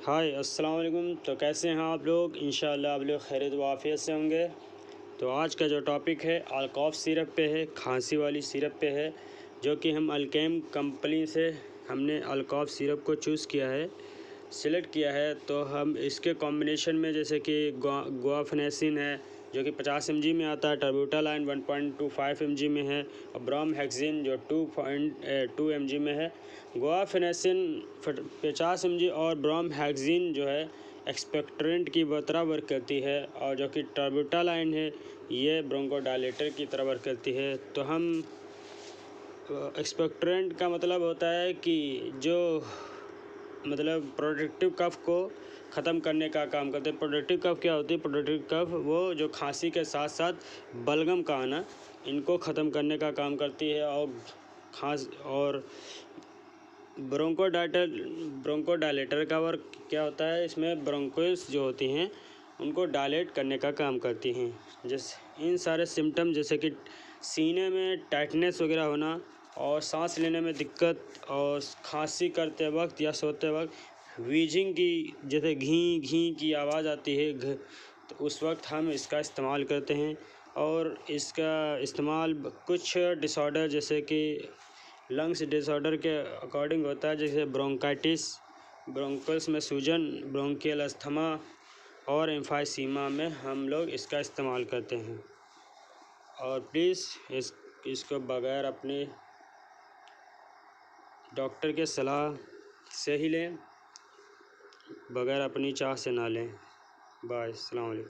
हाय अस्सलाम वालेकुम। तो कैसे हैं आप लोग? इंशाअल्लाह आप लोग खैरियत व आफियत से होंगे। तो आज का जो टॉपिक है अल्कोफ सिरप पे है, खांसी वाली सिरप पे है, जो कि हम अल्केम कंपनी से हमने अल्कोफ सिरप को चूज़ किया है, सिलेक्ट किया है। तो हम इसके कॉम्बिनेशन में जैसे कि गुआफेनेसिन है जो कि 50 mg में आता है, टर्बुटालाइन 1.25 mg में है और ब्रोमहेक्सिन जो 2.2 mg में है। गुआफेनेसिन 50 mg और ब्रोमहेक्सिन जो है एक्सपेक्टोरेंट की तरह वर्क करती है, और जो कि टर्बुटालाइन है ये ब्रोंकोडायलेटर की तरह वर्क करती है। तो हम एक्सपेक्टोरेंट का मतलब होता है कि जो मतलब प्रोटेक्टिव कफ को ख़त्म करने का काम करते हैं। प्रोटेक्टिव कफ क्या होती है? प्रोटेक्टिव कफ वो जो खांसी के साथ साथ बलगम का आना, इनको ख़त्म करने का काम करती है। और ब्रोंकोडायलेटर का वर्क क्या होता है? इसमें ब्रोंकोस जो होती हैं उनको डायलेट करने का काम करती हैं। जैसे इन सारे सिम्टम जैसे कि सीने में टाइटनेस वगैरह होना और सांस लेने में दिक्कत और खांसी करते वक्त या सोते वक्त वीजिंग की जैसे घी घी की आवाज़ आती है तो उस वक्त हम इसका इस्तेमाल करते हैं। और इसका इस्तेमाल कुछ डिसऑर्डर जैसे कि लंग्स डिसऑर्डर के अकॉर्डिंग होता है, जैसे ब्रोंकाइटिस, ब्रोंकल्स में सूजन, ब्रोंकियल अस्थमा और एम्फाइसीमा में हम लोग इसका इस्तेमाल करते हैं। और प्लीज़ इसको बगैर अपने डॉक्टर के सलाह से ही लें, बगैर अपनी चाह से ना लें। बाय, अस्सलाम वालेकुम।